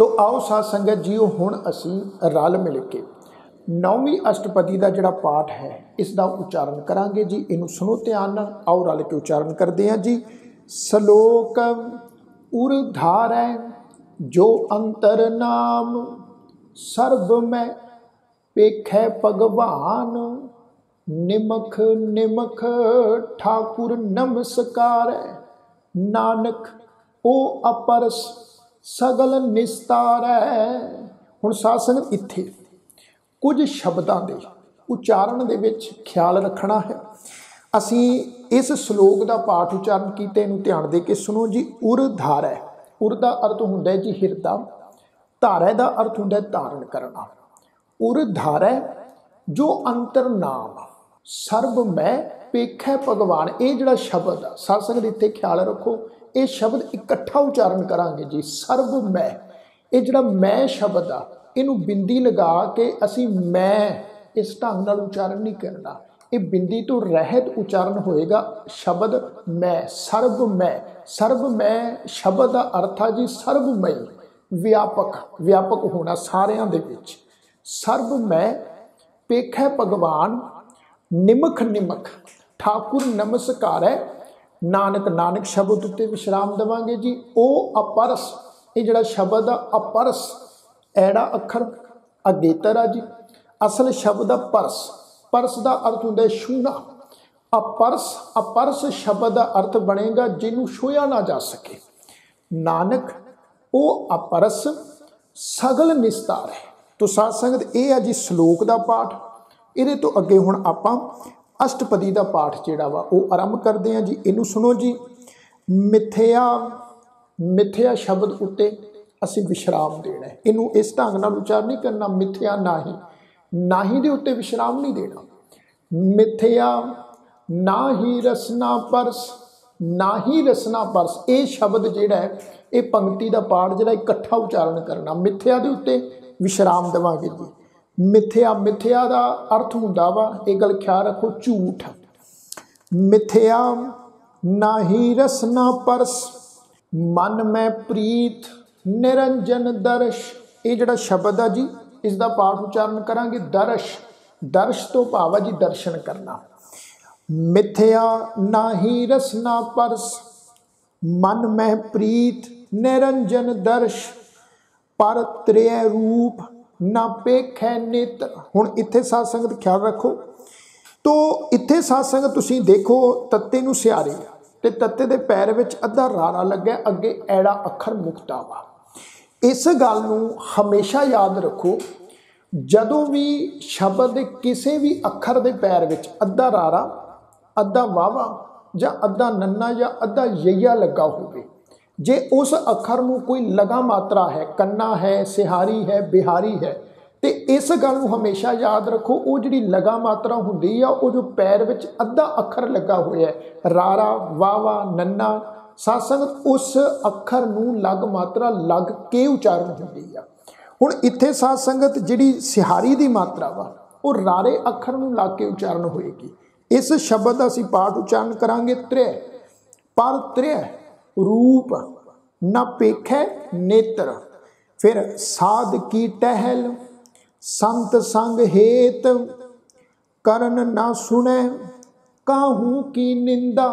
तो आओ साध संगत जीओ हुण असी रल मिल के 9वीं अष्टपदी का जिहड़ा पाठ है इसका उच्चारण करांगे जी। इनू सुनो ध्यान नाल, आओ रल के उच्चारण करते हैं जी। सलोक उरधारै जो अंतर नाम, सर्ब में पेखै भगवान। निमख निमख ठाकुर नमस्कारै, नानक ओ अपरस सगल निस्तारै। हुण साध संगत इत्थे कुछ शब्दां दे उच्चारण दे विच ख्याल रखना है। असी इस श्लोक का पाठ उच्चारण कीते नूं ध्यान दे के सुनो जी। उर धारै, उर दा अर्थ हुंदा है जी हिरदा, धारै दा अर्थ हुंदा है धारण करना। उर धारै जो अंतर नाम, सर्ब मैं पेखै भगवान। ये जिहड़ा शब्द आ साध संगत इत्थे ख्याल रखो, ये शब्द इकट्ठा उच्चारण करांगे जी। सर्ब मैं, ये जिहड़ा मैं शब्द आ इनू बिंदी लगा के असी मैं इस ढंग नाल उच्चारण नहीं करना। ये बिंदी तो रहत उच्चारण होएगा शब्द मैं। सर्ब मैं, सर्ब मैं शब्द का अर्थ है जी सर्वमई, व्यापक, व्यापक होना सारियां दे विच। सर्ब मैं पेखै भगवान, निमख निमख ठाकुर नमस्कारै, नानक, नानक शब्द उत्ते विश्राम देवांगे जी। ओ अपरस, ये जिहड़ा शब्द आ अपरस, ऐड़ा अखर अगेतर आ जी। असल शब्द आ परस, परस का अर्थ होंदा है छूना। अपरस, अपरस शब्द का अर्थ बनेगा जिन्हों छूया ना जा सके। नानक ओ अपरस सगल निस्तार है। तो साध संगत ये है जी श्लोक का पाठ। ये तो अगे हुण आपां अष्टपदी का पाठ जिहड़ा वा वो आरंभ करते हैं जी। इनू सुनो जी। मिथ्या, मिथ्या शब्द उत्ते असी विश्राम देना है। इनू इस ढंग नाल उच्चारण नहीं करना मिथ्या नाही, नाही दे उत्ते विश्राम नहीं देना। मिथ्या ना ही रसना परस, ना ही रसना परस, ये शब्द जिहड़ा है ये पंक्ति का पाठ जिहड़ा इकट्ठा उच्चारण करना। मिथ्या दे उत्ते विश्राम देवांगे जी। मिथ्या, मिथ्या का अर्थ हुंदा वा, ये गल ख्याल रखो, झूठ। मिथ्या ना ही रसना परस, मन में प्रीत निरंजन दर्श। ये जिहड़ा शब्द है जी इसका पाठ उच्चारण करांगे दर्श। दर्श तो भाव है जी दर्शन करना। मिथ्या ना ही रसना परस, मन में प्रीत निरंजन दर्श। पर त्रेय रूप ना पेखै नेत्र। हुण इत्थे साध संगत ख्याल रखो। तो इत्थे साध संगत तुसीं देखो तत्ते नूं सियारे ते तत्ते दे पैर विच अद्धा रारा लग्या, अगे ऐड़ा अखर मुक्ता वा। इस गल नूं हमेशा याद रखो, जदों भी शब्द किसी भी अखर दे पैर विच अद्धा रारा, अद्धा वावा जां अद्धा नन्ना जां अद्धा यईया लगा होवे, जे उस अखर नूं कोई लगा मात्रा है, कन्ना है, सिहारी है, बिहारी है, तो इस गल नूं हमेशा याद रखो, वो जिहड़ी लगा मात्रा हुंदी आ वो जो पैर विच अद्धा अखर लगा होया है, रारा, वावा, नन्ना, साध संगत उस अखर नूं लग मात्रा लग के उच्चारण हुंदी आ। हुण इत्थे साध संगत जिहड़ी सिहारी दी मात्रा वा वो रारे अखर नूं लग के उच्चारण होएगी। इस शब्द दा असीं पाठ उच्चारण करांगे त्रै। पर त्रै रूप न पेखै नेत्र। फिर साध की टहल संत संग हेत, करन न सुनै काहू की निंदा।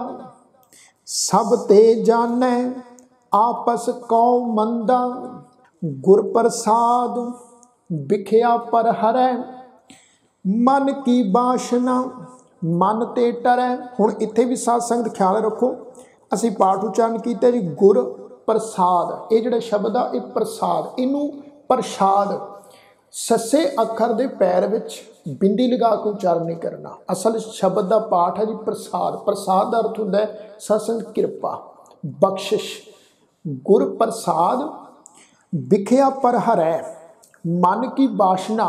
सब ते जानै आपस कौ मंदा, गुर प्रसाद बिख्या पर हरै। मन की बाशना मन ते टरै। हुण इत्थे भी साध संगत ख्याल रखो, असी पाठ उच्चारण किया जी गुर प्रसाद। ये जिहड़ा शब्द आ ये प्रसाद, इनू प्रसाद सस्से अखर दे पैर विच बिंदी लगा के उच्चारण नहीं करना। असल शब्द का पाठ है जी प्रसाद। प्रसाद का अर्थ हुंदा है सत्संग, कृपा, बख्शिश। गुर प्रसाद बिख्या पर हरै, मन की बाशना।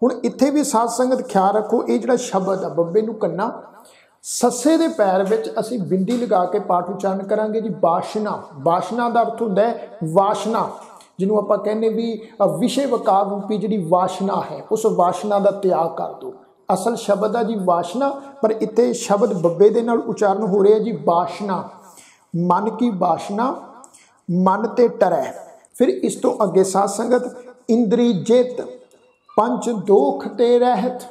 हुण इत्थे भी साध संगत ख्याल रखो, ये जिहड़ा शब्द आ बब्बे नूं कन्ना सस्से दे पैर विच असी बिंदी लगा के पाठ उच्चारण करांगे जी बाशना। बाशना का अर्थ हुंदा है वाशना, जिन्हों आपां कहने भी विषय वकार रूपी जिहड़ी वाशना है उस वाशना का त्याग कर दो। असल शब्द है जी वाशना, पर इत्थे शब्द बब्बे दे नाल उच्चारण हो रहा है जी बाशना। मन की बाशना मन ते टरै। फिर इस तो अगे साध संगत इंद्री जित पंच दोख ते रहत।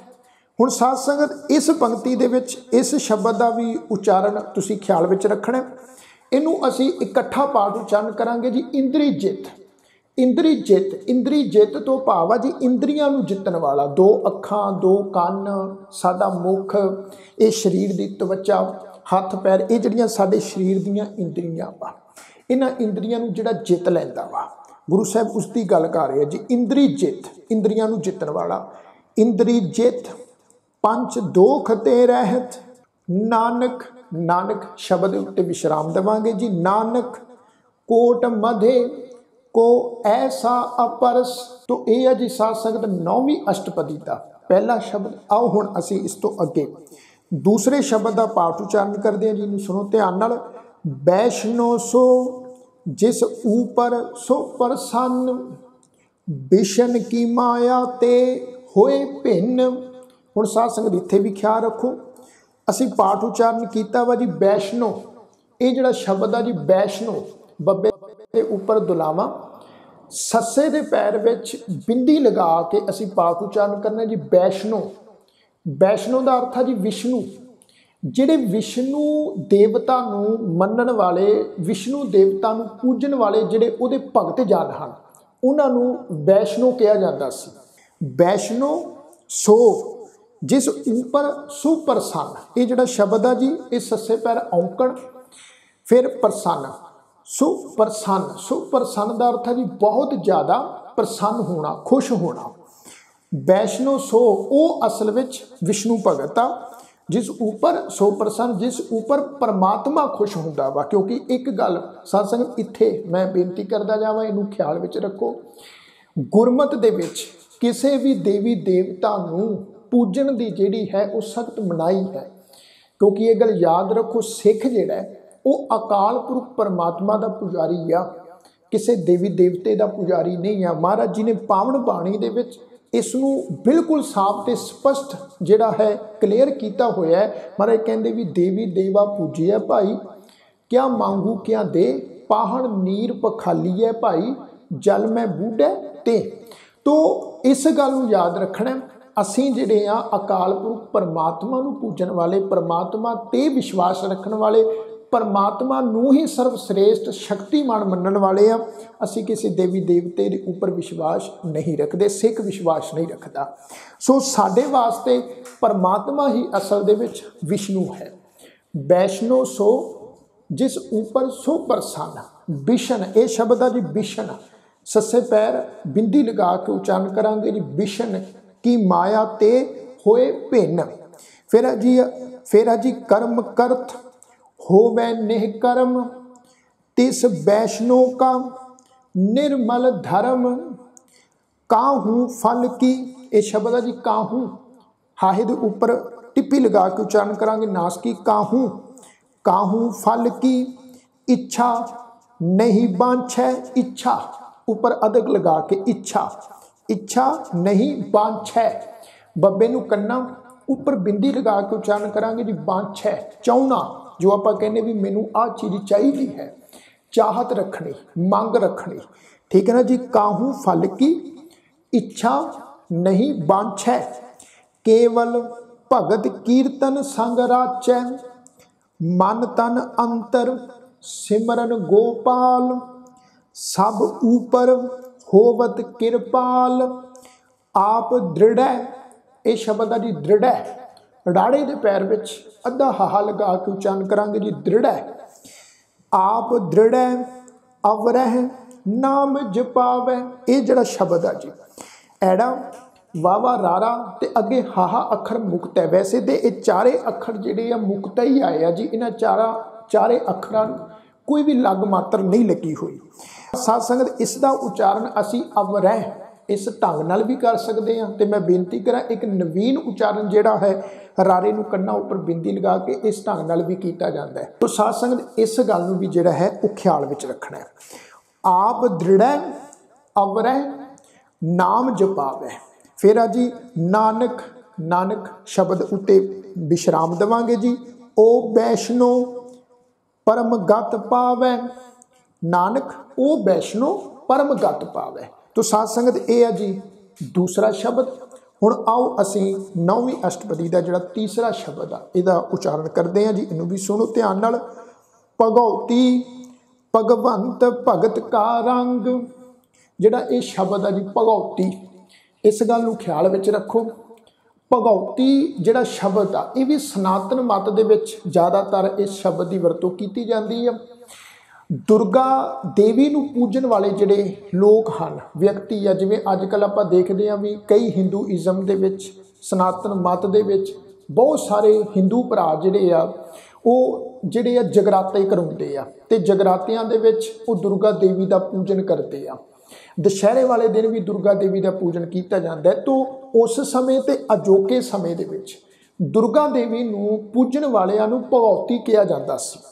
हुण साध संगत इस पंक्ति दे विच इस शब्द का भी उचारण तुसीं ख्याल विच रखना। इनू असी इकट्ठा पाठ उचारण करांगे जी। इंद्री जित, इंद्री जित, इंद्री जित तो भाव आ जी इंद्रियां नूं जितण वाला। दो अखां, दो कान, साडा मुख, ये शरीर की त्वचा, हथ पैर, ये जिहड़ियां साडे शरीर दीयां इंद्रियां वा, इन्हां इंद्रियां नूं जिहड़ा जित लैंदा वा, गुरु साहब उसकी गल कर रहे हैं जी। इंद्री जित, इंद्रियां नूं जितण वाला। इंद्री जित पंच दोख ते रहत नानक, नानक शब्द उत्ते विश्राम देवांगे जी। नानक कोट मधे को ऐसा अपरस। तो यह है जी साध संगत 9वीं अष्टपदी का पहला शब्द। आओ हुण असी इस तो अगे दूसरे शब्द का पाठ उचारण करते हैं जी। इनू सुनो ध्यान नाल। वैष्णो सो जिस ऊपर सो प्रसन्न, बिशन की माया ते होए भिन्न। हुण साध संगत इत्थे भी ख्याल रखो, असी पाठ उचारण किया वा जी वैष्णो। ये जिहड़ा शब्द आ जी वैष्णो, बब्बे के उपर दुलावा, सस्से दे पैर विच बिंदी लगा के असी पाठ उचारण करना जी वैष्णो। वैष्णो का अर्थ है जी विष्णु। जिहड़े विष्णु देवता नूं मनण वाले, विष्णु देवता नूं पूजन वाले जिहड़े उहदे भगत जन हन, उन्हां नूं वैष्णो कहा जाता सी। वैष्णो सो जिस ऊपर सुप्रसन्न। ये जिहड़ा शब्द है जी ये सस्से पैर औंकड़ फिर प्रसन्न, सुप्रसन्न। सुप्रसन्न का अर्थ है जी बहुत ज़्यादा प्रसन्न होना, खुश होना। वैष्णो सो वो असल विच विष्णु भगत आ जिस ऊपर सो प्रसन्न, जिस ऊपर परमात्मा खुश होंदा वा। क्योंकि एक गल साध संगत इत्थे मैं बेनती करदा जावां, इनू ख्याल विच रखो। गुरमत दे विच किसी भी देवी देवता नूं पूजन की जिहड़ी है वो सख्त मनाही है। क्योंकि ये गल याद रखो, सिख जिहड़ा है वो अकाल पुरख परमात्मा का पुजारी आ, किसी देवी देवते का पुजारी नहीं है। महाराज जी ने पावन बाणी दे विच इसनूं बिल्कुल साफ ते स्पष्ट जिहड़ा है क्लीयर किया होया है। महाराज कहंदे भी देवी देवा पूजिया भाई, क्या मांगू क्या दे, पाहण नीर पखालीए भाई, जल मैं बूढ़े ते। तो इस गल नूं याद रखना, असीं जिहड़े आ अकाल पुरख परमात्मा नूं पूजन वाले, परमात्मा ते विश्वास रखण वाले, परमात्मा नूं ही सर्वश्रेष्ठ शक्तिमान मनण वाले आ। असीं किसी देवी देवते के उपर विश्वास नहीं रखते, सिख विश्वास नहीं रखता। सो साडे वास्ते परमात्मा ही असल दे विच विष्णु है। वैष्णो सो जिस ऊपर सो प्रसन्न। बिशन, ये शब्द है जी बिशन, सस्से पैर बिंदी लगा के उच्चारण करांगे जी। बिशन की माया ते होए भिन्न। फिर है जी कर्म करत होवे निष्कर्म, तिस वैष्णो का निर्मल धर्म, काहू फल की। ये शब्द है जी काहू, हाहे दे उपर टिप्पी लगा के उच्चारण करांगे नास की। काहू, काहू फल की इच्छा नहीं बांछै। इच्छा ऊपर अदक लगा के इच्छा, इच्छा नहीं बांछै। बब्बे नूं कन्ना उपर बिंदी लगा के उच्चारण करांगे जी बांछै, चाहना। जो आप कहने भी मैनू आ चीज़ चाहिए है, चाहत रखनी, मंग रखनी, ठीक है ना जी। काहू फल की इच्छा नहीं बांछै, केवल भगत कीर्तन संग राचै, मन तन अंतर सिमरन गोपाल, सब ऊपर होवत किरपाल, आप दृढ़। ये शब्द है जी दृढ़, राड़े के पैर विच अद्धा हाहा लगा के उच्चारण करांगे जी दृढ़। आप दृढ़ अवरह नाम जपावै। ये जिहड़ा शब्द है जी ऐड़ा वावा रारा ते अगे हाहा अखर मुक्त है। वैसे तो ये चारे अखर जिहड़े आ मुक्त ही आए आ जी। इन्हां चारे अखरां कोई भी लग मात्र नहीं लगी हुई। साध संगत इसका उच्चारण असी अवरह इस ढंग नाल भी कर सकते हैं। तो मैं बेनती करा एक नवीन उच्चारण जिहड़ा है रारे नूं कन्ना उपर बिंदी लगा के इस ढंग नाल भी किया जाता है। तो साध संगत इस गल नूं भी जिहड़ा है वो ख्याल विच रखना है। आप दृढ़ अवरह नाम जपावै। फिर आ जी नानक, नानक शब्द उत्ते विश्राम देवांगे जी। ओ वैष्णो परम गत पावै। नानक ओ वैष्णो परम गत पावै। तो साध संगत ये है जी दूसरा शब्द। हुण आओ असीं नौवीं अष्टपदी का जिहड़ा तीसरा शब्द आ इहदा उचारण करते हैं जी। इनू भी सुनो ध्यान नाल। भगौती भगवंत भगत का रंग। जिहड़ा ये शब्द है जी भगौती, इस गल नूं ख्याल विच रखो। भगौती जिहड़ा शब्द आ ये भी सनातन मत दे विच ज़्यादातर इस शब्द की वरतों की जाती है। दुर्गा देवी नूं पूजन वाले जिहड़े लोग हैं, व्यक्ति आ, जिवें अजकल आपां देखदे हां भी कई हिंदूइज़म दे विच सनातन मत दे विच बहुत सारे हिंदू भरा जिहड़े आ वो जिहड़े आ जगराते करवाउंदे आ ते जगरातियां दे विच वो दुर्गा देवी का पूजन करते आ। दशहरे वाले दिन भी दुर्गा देवी का पूजन किया जाता है। तो उस समय ते अजोके समय दे विच दुर्गा देवी नूं पूजन वालियां नूं भगौती कहा जाता सी।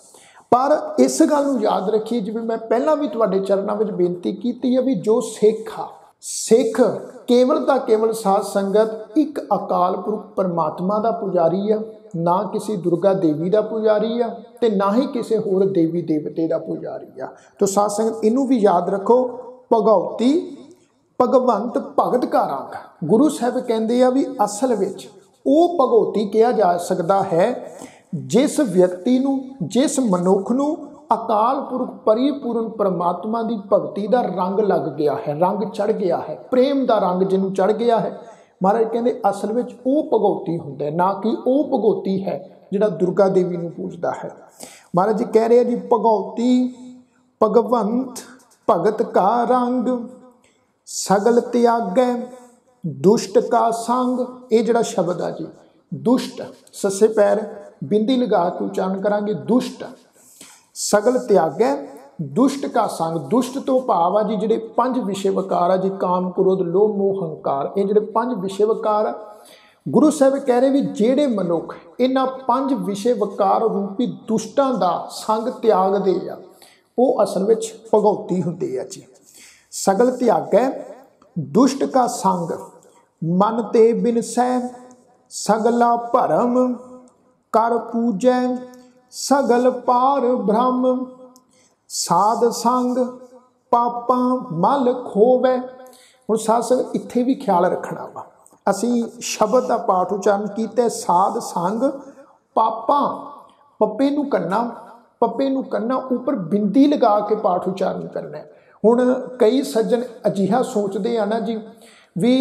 पर इस गल नूं याद रखिए, जिवें मैं पहलां भी तुहाडे चरणों में बेनती की है भी जो सिख आ, सिख केवल तो केवल साध संगत एक अकाल पुरख परमात्मा का पुजारी है, ना किसी दुर्गा देवी का पुजारी है ते ना ही किसी होर देवी देवते का पुजारी है। तो साध संगत इनू भी याद रखो। भगौती भगवंत भगत का रंग। गुरु साहब कहते हैं भी असल विच वो भगौती कहा जा सकता है जिस व्यक्ति नूं, जिस मनुख नूं अकाल पुरख परिपूर्ण परमात्मा की भगती का रंग लग गया है, रंग चढ़ गया है, प्रेम का रंग जिन्हों चढ़ गया है। महाराज कहते असल में वो भगौती होंदा है, ना कि वो भगौती है जिहड़ा दुर्गा देवी नूं पूजदा है। महाराज जी कह रहे हैं जी भगौती भगवंत भगत का रंग सगल त्यागै दुष्ट का संग। ये जिहड़ा शब्द है जी दुष्ट, सस्से पैर बिंदी लगा के उच्चारण करांगे दुष्ट। सगल त्यागै दुष्ट का संग। दुष्ट तो भाव आ जी जिहड़े पंज विषय विकार आ जी काम क्रोध लोभ मोह हंकार, ये जिहड़े पंज विषय विकार आ गुरु साहब कह रहे भी जेड़े मनुख इन्हां पंज विषय विकार रूपी दुष्टां दा संग त्यागदे आ वो असल विच भगौती हुंदी आ जी। सगल त्यागै दुष्ट का संग मन ते बिनसै सगला भरम कर पूजै सगल पार ब्रह्म साध संग पापां मल खोवै। हुण साध संग इत्थे भी ख्याल रखना वा, असीं शब्द का पाठ उच्चारण किया साध संग पापां, पप्पे नूं कन्ना, पप्पे नूं कन्ना उपर बिंदी लगा के पाठ उच्चारण करना है। हुण कई सज्जन अजिहा सोचते हैं ना जी भी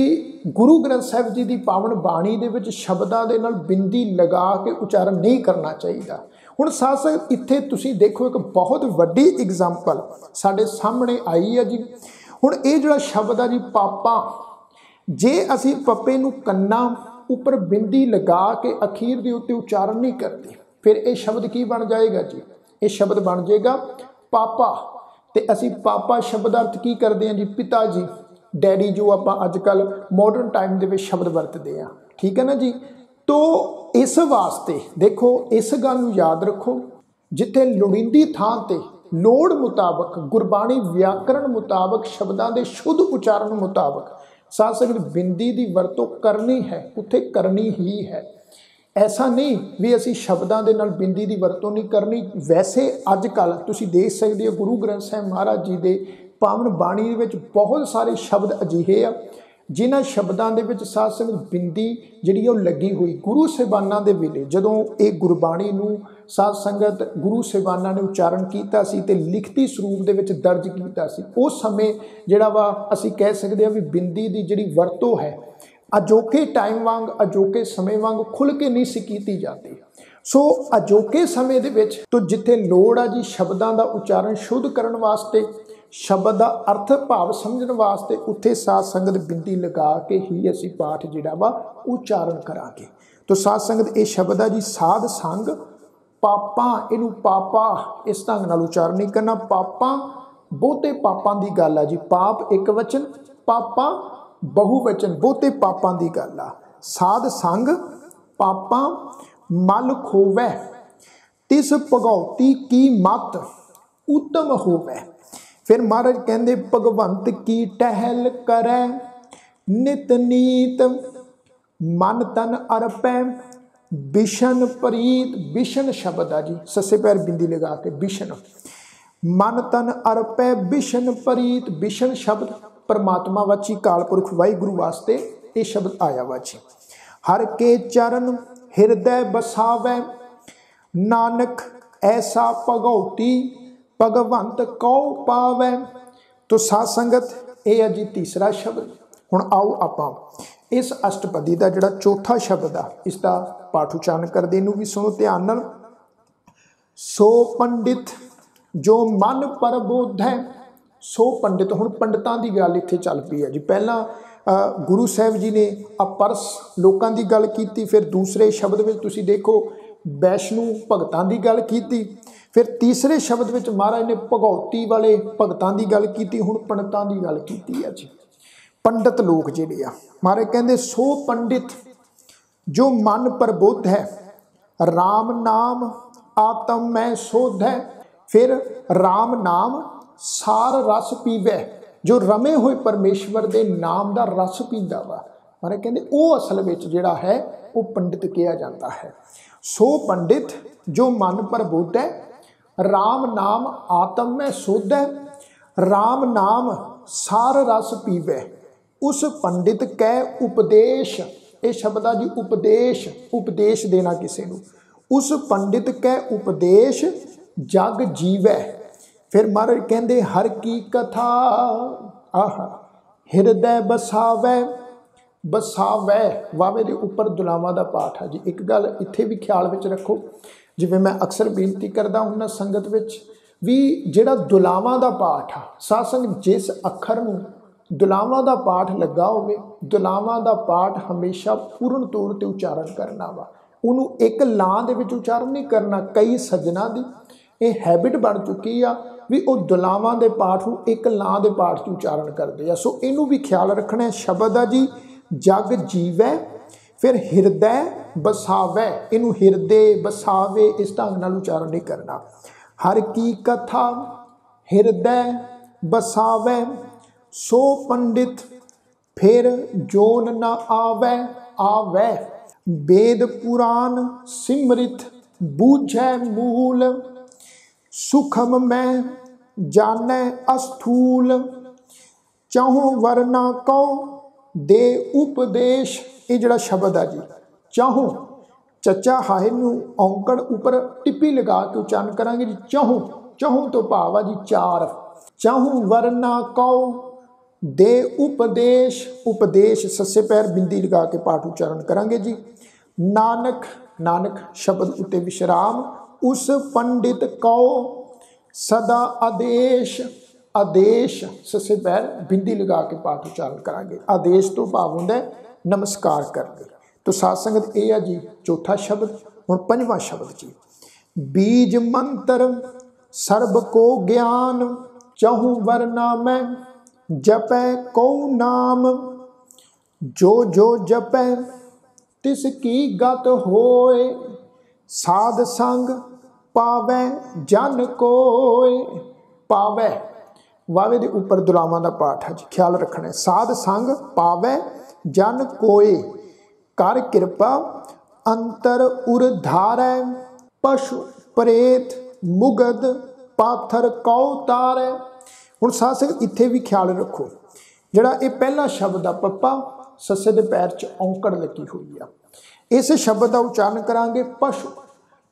गुरु ग्रंथ साहिब जी की पावन बाणी दे विच शब्दां दे नाल बिंदी लगा के उच्चारण नहीं करना चाहिए। हुण साथ साथ इत्थे तुसीं देखो एक बहुत वड्डी एग्जाम्पल साडे सामने आई है जी। हुण ये जिहड़ा शब्द है जी पापा, जे असीं पप्पे नूं कन्ना उपर बिंदी लगा के अखीर दे उत्ते उच्चारण नहीं करते फिर ये शब्द की बन जाएगा जी, ये शब्द बन जाएगा पापा। ते असीं पापा शब्द अर्थ की करते हैं जी पिता जी, डैडी जो आप अजकल मॉडर्न टाइम के शब्द वरतते हैं, ठीक है ना जी। तो इस वास्ते देखो इस गल नूं याद रखो जिथे लोड़ींदी थां ते लोड़ मुताबक गुरबाणी व्याकरण मुताबक शब्दों के शुद्ध उच्चारण मुताबक साथ संगत बिंदी की वरतों करनी है, उत्थे करनी ही है। ऐसा नहीं भी असी शब्दों के नाल बिंदी की वरतों नहीं करनी। वैसे अजकल तुसीं देख सकते हो गुरु ग्रंथ साहिब महाराज जी के पावन बाणी विच बहुत सारे शब्द अजिहे आ जिन्हां शब्दों के विच साध संगत बिंदी जिहड़ी वो लगी हुई गुरु साहिबानां दे वेले जदों ये गुरबाणी नूं साध संगत गुरु साहिबानां ने उच्चारण कीता सी ते लिखती स्वरूप दे विच दर्ज कीता सी, उस समय जिहड़ा वा असीं कह सकते हैं भी बिंदी की जिहड़ी वरतों है अजोके टाइम वांग अजोके समय वांग खुल के नहीं सी कीती जाती। सो अजोके समय दे विच तो जिथे लोड़ आ जी शब्दों का उच्चारण शुद्ध करन वास्ते, शब्द का अर्थ भाव समझण वास्ते उत्थे साध संगत बिंदी लगा के ही असी पाठ जिहड़ा वा उच्चारण करांगे। तो साध संगत ये शब्द है जी साध संग पापा, इनू पापा इस ढंग नाल उच्चारण नहीं करना। पापा बहुते पापां दी गल है जी, पाप एक वचन पापा बहुवचन बहुते पापां दी गल आ। साध संग पापां मल खोवै तिस भगौती की मत उत्तम होवै। फिर महाराज कहते भगवंत की टहल करै नित नीत मन तन अर्पै बिशन प्रीत। बिशन शब्द है जी सस्से पैर बिंदी लगा के बिशन। मन तन अर्पै बिशन परीत। बिशन शब्द परमात्मा वाची कालपुरख वाहिगुरु वास्ते ये शब्द आया वा जी। हर के चरण हृदय बसावै, नानक ऐसा भगौती भगवंत कौ पावै। तो साध संगत ये है जी तीसरा शब्द। हुण आओ आपां इस अष्टपदी का जिहड़ा चौथा शब्द आ इसका पाठ उच्चारण करदे इनू भी सुनो ध्यान नाल। सो पंडित जो मन प्रबोध है। सो पंडित, हुण पंडितां दी गल इत्थे चल पई है जी। पहला गुरु साहब जी ने अपरस लोगों की गल की, फिर दूसरे शब्द में तुसीं देखो वैष्णु भगतां की गल की, फिर तीसरे शब्द में महाराज ने भगौती वाले भगतां की गल की, हुण पंडितां की गल की है जी। पंडित लोग जिहड़े आ महाराज कहंदे सो पंडित जो मन प्रबुद्ध है, राम नाम आत्म में शोध है। फिर राम नाम सार रस पीवै, जो रमे हुए परमेश्वर के नाम का रस पींदा वा। महाराज कहंदे वो असल में जिहड़ा है वो पंडित कहा जाता है। सो पंडित जो मन प्रबुद्ध है, राम नाम आत्म में शुद्ध है, राम नाम सार रस पीवै। उस पंडित कै उपदेश, ये शब्द आ जी उपदेश, उपदेश देना किसी को। उस पंडित कै उपदेश जग जीवै। फिर महाराज कहंदे हर की कथा आहा हृदय बसावै। बसावै वावे दे उपर दुलावां दा पाठ है जी। एक गल इत्थे भी ख्याल विच रखो, जिवें मैं अक्सर बेनती करदा हुन्ना संगत विच भी, जिहड़ा दुलावां दा पाठ आ साध संगत जिस अखर नूं दुलावां दा पाठ लगा होवे, दुलावां दा पाठ हमेशा पूर्ण तौर ते उच्चारण करना वा। उन्हों एक लां दे विच उच्चारण नहीं करना। कई सज्जना दी ये हैबिट बन चुकी आ भी वो दुलावां दे पाठ नूं एक लां दे पाठ च उच्चारण करते हैं। सो इनू भी ख्याल रखना है। शब्द आ जी जग जीवै, फिर हृदय बसावै, इनू हृदय बसावे इस ढंग नाल उच्चारण नहीं करना। हर की कथा हृदय बसावै, सो पंडित फिर जोन न आवै। आवै वेद पुराण सिमरित बूझै मूल, सुखम में जानै अस्थूल। चाहो वरना कौ दे उपदेश। ये जड़ा शब्द है जी चाहो, चचा हाहे नूं औंकड़ उपर टिप्पी लगा के उच्चारण करांगे जी। चाहो, चाहो तो भाव आ जी चार। चाहो वरना कौ दे उपदेश, उपदेश सस्से पैर बिंदी लगा के पाठ उच्चारण करांगे जी। नानक, नानक शब्द उत्ते विश्राम। उस पंडित कौ सदा आदेश, आदेश सस्से पैर बिंदी लगा के पाठ उच्चारण करांगे। आदेश तो भाव हुंदा है नमस्कार करके। तो साध संगत ये है जी चौथा शब्द। हुण पंजवां शब्द जी बीज मंत्र सर्ब को ज्ञान, चाहूँ वरना मैं जपै को नाम। जो जो जपै तिसकी गत होए, साध संग पावै जन कोय। पावै वावे दे उपर दुलावां दा पाठ है जी, ख्याल रखना है। साध संग पावै जन कोय, कर कृपा अंतर उरधारै। पशु प्रेत मुगद पाथर कौ तारै। हुण साध संगत इत्थे भी ख्याल रखो, जिहड़ा ये पहला शब्द आ पप्पा सस्से दे पैर च औंकड़ लगी हुई आ। इस शब्द का उच्चारण करांगे पशु,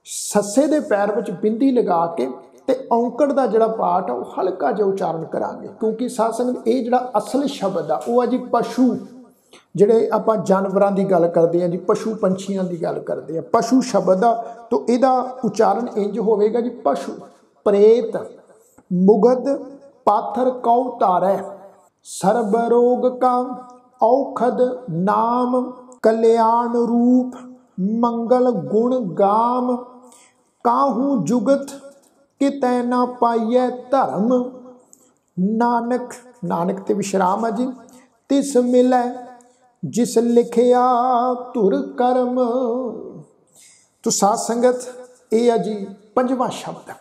सस्से दे पैर विच बिंदी लगा के ते औंकड़ का जिहड़ा पाठ आ वो हल्का जिहा उच्चारण करांगे। क्योंकि साध संगत ये जिहड़ा असल शब्द आ वो आ जी पशु। जिहड़े आपां जानवरां दी गल करदे आ जी, पशु पंछियां दी गल करदे आ, पशु शब्द आ तो इहदा उच्चारण इंज होवेगा जी पशु प्रेत मुगद पाथर कौ तारै। सर्ब रोग का औखद नाम, कल्याण रूप मंगल गुण गाम। काहू जुगत कितै ना पाइयै धर्म, नानक, नानक ते विश्राम है जी। तिस मिलै जिस लिखिया धुर कर्म। तो साध संगत ये है जी पंजवां शब्द।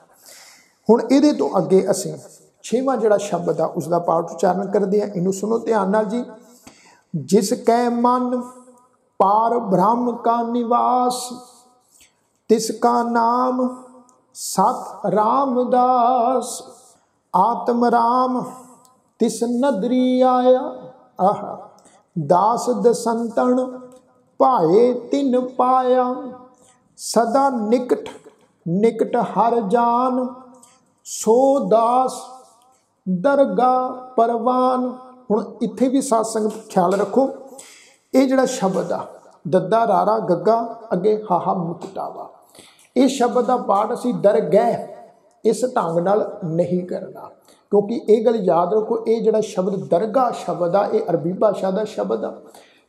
हुण इहदे तो अगे असीं छेवां जिहड़ा शब्द आ उसका पाठ उच्चारण करते हैं। इनू सुनो ध्यान नाल जी। जिस कै मन पार ब्रह्म का निवास, तिसका नाम सत रामदास। आत्म राम तिस नदरी आया, आह दास दसंतन भाए तिन पाया, सदा निकट निकट हर जान, सो दास दरगाह परवान। हुण इत्थे भी साध संगत ख्याल रखो, ये जिहड़ा शब्द आ दद्दा रारा गग्गा अगे हाहा मुक्तावा, इस शब्द का पाठ असी दरगह इस ढंग नाल नहीं करना, क्योंकि ये गल याद रखो, ये जिहड़ा शब्द दरगाह शब्द आ ये अरबी भाषा का शब्द आ,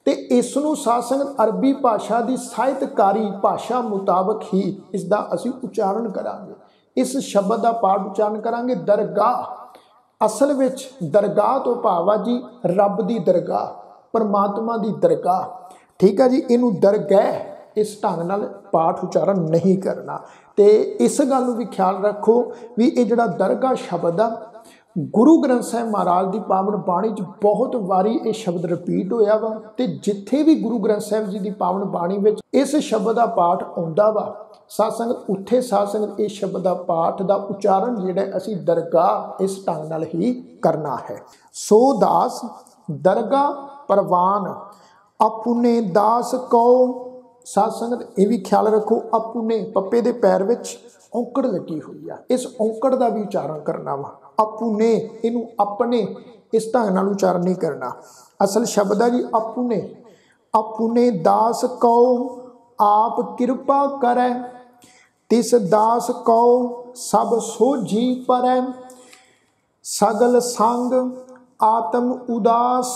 ते इसनूं साध संगत अरबी भाषा की साहित्यकारी भाषा मुताबक ही इसका असी उच्चारण करांगे। इस शब्द का पाठ उच्चारण करांगे दरगाह। असल विच दरगाह तो भाव आ जी रब की दरगाह, परमात्मा की दरगाह, ठीक है जी। इनू दरगह इस ढंग नाल पाठ उच्चारण नहीं करना। तो इस गल नूं भी ख्याल रखो भी ये जिहड़ा दरगाह शब्द आ गुरु ग्रंथ साहिब महाराज की पावन बाणी च बहुत वारी ये शब्द रिपीट होया वा, ते जिथे भी गुरु ग्रंथ साहिब जी की पावन बाणी विच इस शब्द का पाठ आउंदा वा साध संगत, उत्थे साध संगत इस शब्द का पाठ का उच्चारण जिहड़ा असी दरगाह इस ढंग नाल ही करना है। सो दास दरगाह परवान, अपने दास कहो। साध संगत ये भी ख्याल रखो, अपने पप्पे दे पैर विच औंकड़ लगी हुई है, इस औंकड़ का भी उच्चारण करना वा। अपने इनू अपने इस ढंग नाल उच्चारण नहीं करना। असल शब्द है जी अपने। अपने दास कहो आप कृपा करै, तिस दास कहो सब सोझी परै, सगल संग आत्म उदास,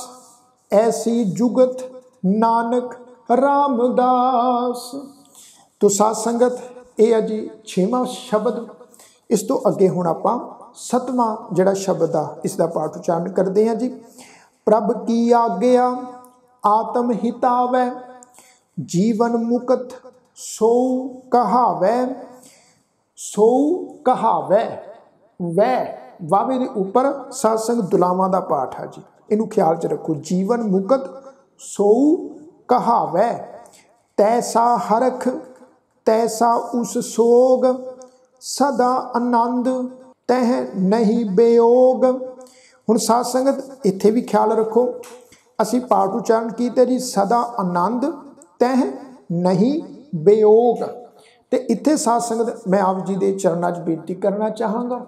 ऐसी जुगत नानक रामदास। तो साध संगत ये है जी 6वां शब्द। इस तो अगे हुण आपां 7वां जिहड़ा शब्द आ इसका पाठ उच्चारण करते हैं जी। प्रभ की आज्ञा आत्म हितावै, जीवन मुक्त सो कहावै, सो कहावै। वै वावे दे उपर साध संगत दुलावां दा पाठ है जी, इनू ख्याल च रखो। जीवन मुक्त सो कहावै, तैसा हरख तैसा उस सोग, सदा आनंद तह नहीं बेयोग। हुण साध संगत इत्थे भी ख्याल रखो, असी पाठ उच्चारण कीते जी सदा आनंद तह नहीं बेयोग। ते इत्थे साध संगत मैं आप जी के चरणों च बेनती करना चाहांगा,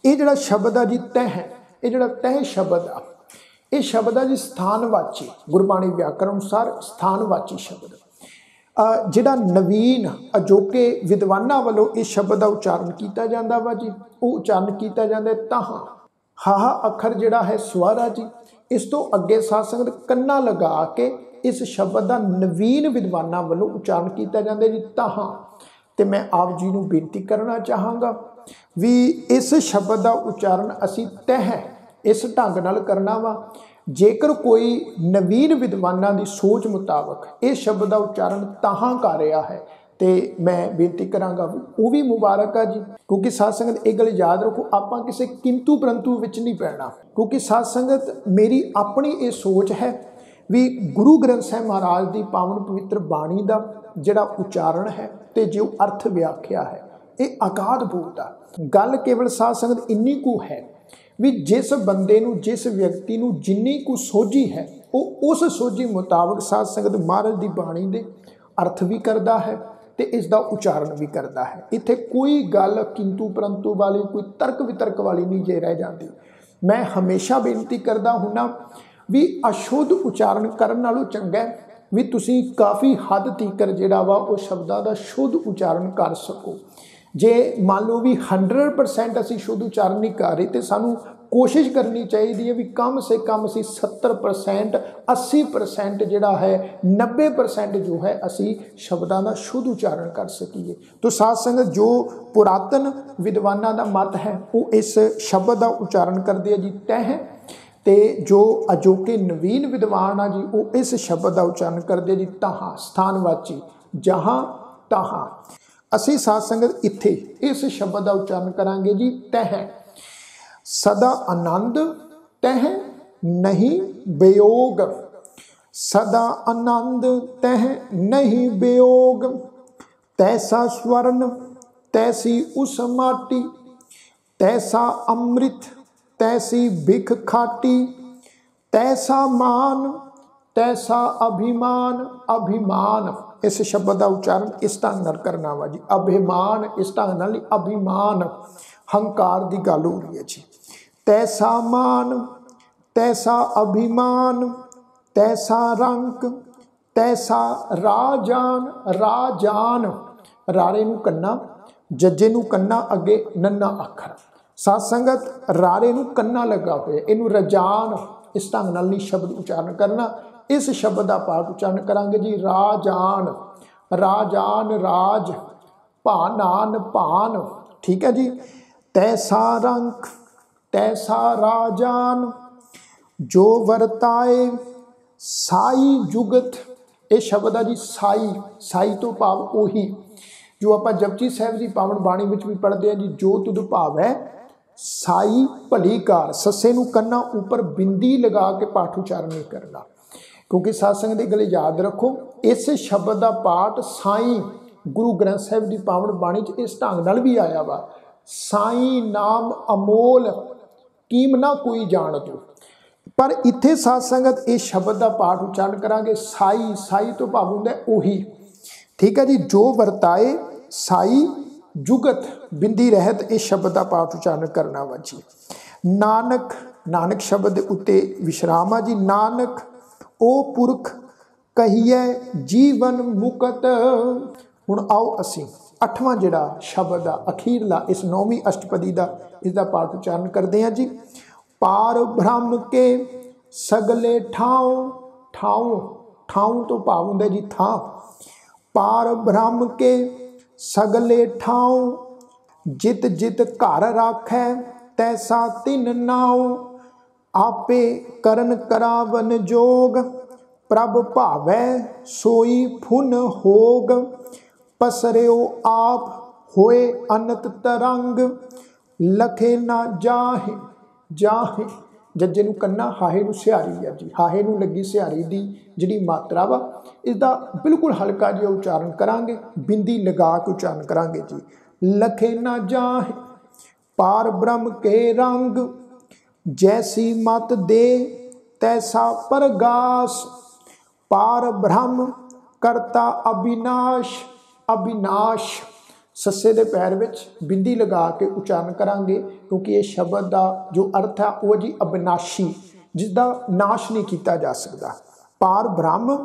ये जिहड़ा शब्द आ जी तह, ये जिहड़ा तह शब्द आ ये शब्द आ जी स्थानवाची, गुरबाणी व्याकरण अनुसार स्थानवाची शब्द। जिहड़ा नवीन अजोके विद्वानां वालों इस शब्द का उच्चारण किया जाता वा जी, वो उच्चारण किया जाता है तहां। हाहा अखर जिहड़ा है स्वर आ जी, इस तो अगे साध संगत कन्ना लगा के इस शब्द का नवीन विद्वानां वालों उच्चारण किया जाता है जी तहां। तो मैं आप जी नूं बेनती करना चाहांगा भी इस शब्द का उच्चारण असी तह इस ढंग नाल करना वा। जेकर कोई नवीन विद्वानां की सोच मुताबक इस शब्द का उच्चारण तहां कर रहा है तो मैं बेनती करांगा वो भी मुबारक है जी, क्योंकि साध संगत एक गल याद रखो, आपां किसी किंतु परंतु विच नहीं पैना, क्योंकि साध संगत मेरी अपनी ये सोच है भी गुरु ग्रंथ साहिब महाराज की पावन पवित्र बाणी का जिहड़ा उच्चारण है तो जो अर्थ व्याख्या है ये अगाध बहुत आ। गल केवल साध संगत इन्नी कु है भी जिस बंदे नूं जिस व्यक्ति नूं जिन्नी कु सोझी है वो उस सोझी मुताबक साध संगत महाराज की बाणी दे अर्थ भी करता है तो इसका उच्चारण भी करता है। इत्थे कोई गल किंतु परंतु वाली कोई तर्क वितर्क वाली नहीं जे रह जाती। मैं हमेशा बेनती करता हुन्ना भी अशुद्ध उच्चारण करन नालों चंगा भी तुसी काफ़ी हद तक जिहड़ा वा उस शब्दां दा शुद्ध उच्चारण कर सको। जे मान लो भी 100% असी शुद्ध उच्चारण नहीं कर रहे तो सानू कोशिश करनी चाहिए भी कम से कम असी 70% 80% जिहड़ा है 90% जो है असी शब्दां दा शुद्ध उच्चारण कर सकीए। तो साध संगत जो पुरातन विद्वानां दा मत है वो इस शब्द का उच्चारण करते हैं जी तह, ते जो अजोके नवीन विद्वान आ जी वो इस शब्द का उच्चारण करते जी तहां, स्थानवाची जहां तहां। असी साध संगत इत्थे इस शब्द का उच्चारण करांगे जी तह, सदा आनंद तह नहीं बेयोग, सदा आनंद तह नहीं बेयोग, तैसा स्वर्ण तैसी उस माटी, तैसा अमृत तैसी भिख खाटी, तैसा मान तैसा अभिमान। अभिमान इस शब्द का उच्चारण इस ढंग नाल करना वा जी, अभिमान इस ढंग नाल, अभिमान हंकार की गल हो रही है जी। तैसा मान तैसा अभिमान, तैसा रंक तैसा राजान। राजान रारे नूं कन्ना, जज्जे नूं कन्ना, अगे नन्ना अखर। साध संगत रारे नूं कन्ना लगा होया, इनू रजान इस ढंग नाल नहीं शब्द उच्चारण करना। इस शब्द का पाठ उच्चारण करांगे जी, राजान। राजान राज, भानान भान, ठीक है जी। तैसा रंक तैसा राजान, जो वरताए साई जुगत। ये शब्द है जी साई, साई तो भाव उही जो आप जपजी साहिब जी पावन बाणी में भी पढ़ते हैं जी, जो तुद भाव है साई भली कार। सस्से नूं कन्ना ऊपर बिंदी लगा के पाठ उच्चारण नहीं करना, क्योंकि सत्संग की गल याद रखो, इस शब्द का पाठ साई गुरु ग्रंथ साहिब की पावन बाणी च इस ढंग नाल भी आया वा, साई नाम अमोल कीम ना कोई जान दो। पर इत्थे साध संगत इस शब्द का पाठ उच्चारण करांगे साई। साई तो भाव हुंदा उही, ठीक है जी। जो वरताए साई जुगत, बिंदी रहत इस शब्द का पाठ उच्चारण करना वा जी। नानक, नानक शब्द उत्ते विश्राम आ जी। नानक ओ पुरख कहिए जीवन मुकत। हुण आओ असीं अठवां जिहड़ा शब्द आ अखीरला इस 9वीं अष्टपदी का, इसका पाठ उच्चारण करते हैं जी। पार ब्रह्म के सगले ठाव। ठाव ठाव तो भाव हुंदा जी थां। पार ब्रह्म के सगले ठाव, जित जित घर राखै तैसा तिन नाव। आपे करन करावन जोग, प्रभ भावै सोई फुन होग। पसरियो आप होए अनत तरंग, लखे ना जाहे। जाहे जज्जे नूं कन्ना, हाहे नूं सिहारी है जी। हाहे नूं लगी सिहारी दी जिहड़ी मात्रा वा, इसका बिल्कुल हल्का जिहा उच्चारण करांगे, बिंदी लगा के उच्चारण करांगे जी। लखे ना जाहे पार ब्रह्म के रंग, जैसी मत दे तैसा परगास। पार ब्रह्म करता अविनाश। अविनाश सस्से दे पैर विच बिंदी लगा के उच्चारण करांगे, क्योंकि ये शब्द का जो अर्थ है वह जी अविनाशी, जिसका नाश नहीं किया जा सकता। पार ब्रह्म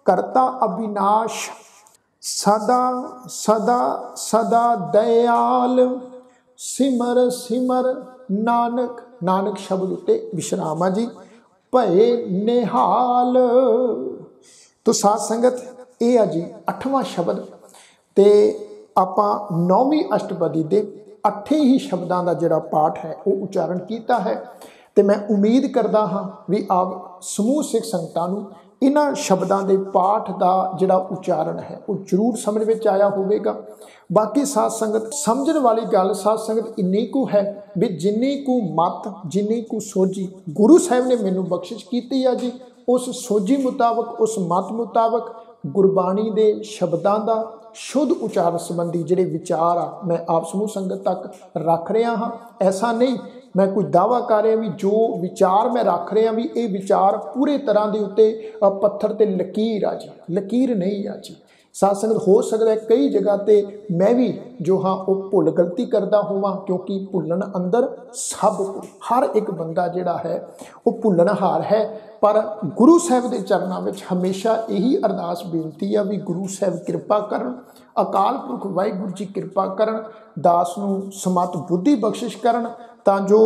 करता अविनाश, सदा सदा सदा दयाल। सिमर सिमर नानक, नानक शब्द उत्ते विश्राम आ जी। भये निहाल। तो साध संगत ये आ जी 8वां शब्द, ते आपां 9वीं अष्टपदी के 8 ही शब्दों का जोड़ा पाठ है वो उच्चारण किया है। तो मैं उम्मीद करता हाँ भी आप समूह सिख संगतां नूं इन्हां शब्दों के पाठ का जोड़ा उच्चारण है वो जरूर समझ में आया होगा। बाकी साध संगत समझण वाली गल साध संगत इन्नी को है भी जिन्नी को मत जिन्नी को सोझी गुरु साहिब ने मैनू बख्शिश की है जी, उस सोझी मुताबक उस मत मुताबक गुरबाणी के शब्दों का शुद्ध उच्चारण संबंधी जिहड़े विचार आ मैं आप समूह संगत तक रख रहा हाँ। ऐसा नहीं मैं कोई दावा कर रहा भी जो विचार मैं रख रहा भी ये विचार पूरे तरह के उत्ते पत्थर ते लकीर आ जी, लकीर नहीं आ जी। साध संगत हो सकता है कई जगह ते मैं भी जो हाँ वो भुल गलती करता होवां, क्योंकि भुलन अंदर सब को हर एक बंदा जिहड़ा है वो भुलनहार है। पर गुरु साहिब के चरणों में हमेशा यही अरदास बेनती है भी गुरु साहिब कृपा करन, अकाल पुरख वाहिगुरू जी कृपा करन, दास नूं समत बुद्धि बख्शिश करन, तां जो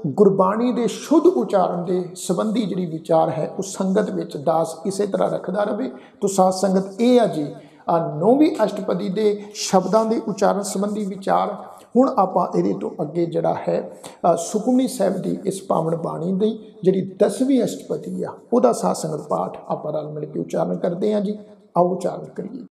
गुरबाणी के शुद्ध उच्चारण के संबंधी जिहड़ी विचार है उस संगत में दास इसे तरह रखता रहे। तो साध संगत ये है जी 9वीं अष्टपदी के शब्दों के उच्चारण संबंधी विचार। हुण आपां इहदे तो अगे जिहड़ा है सुखमनी साहिब की इस पावन बाणी की जिहड़ी 10वीं अष्टपदी आ उहदा साध संगत पाठ आपां रल मिल के उच्चारण करते हैं जी। आओ उच्चारण करिए।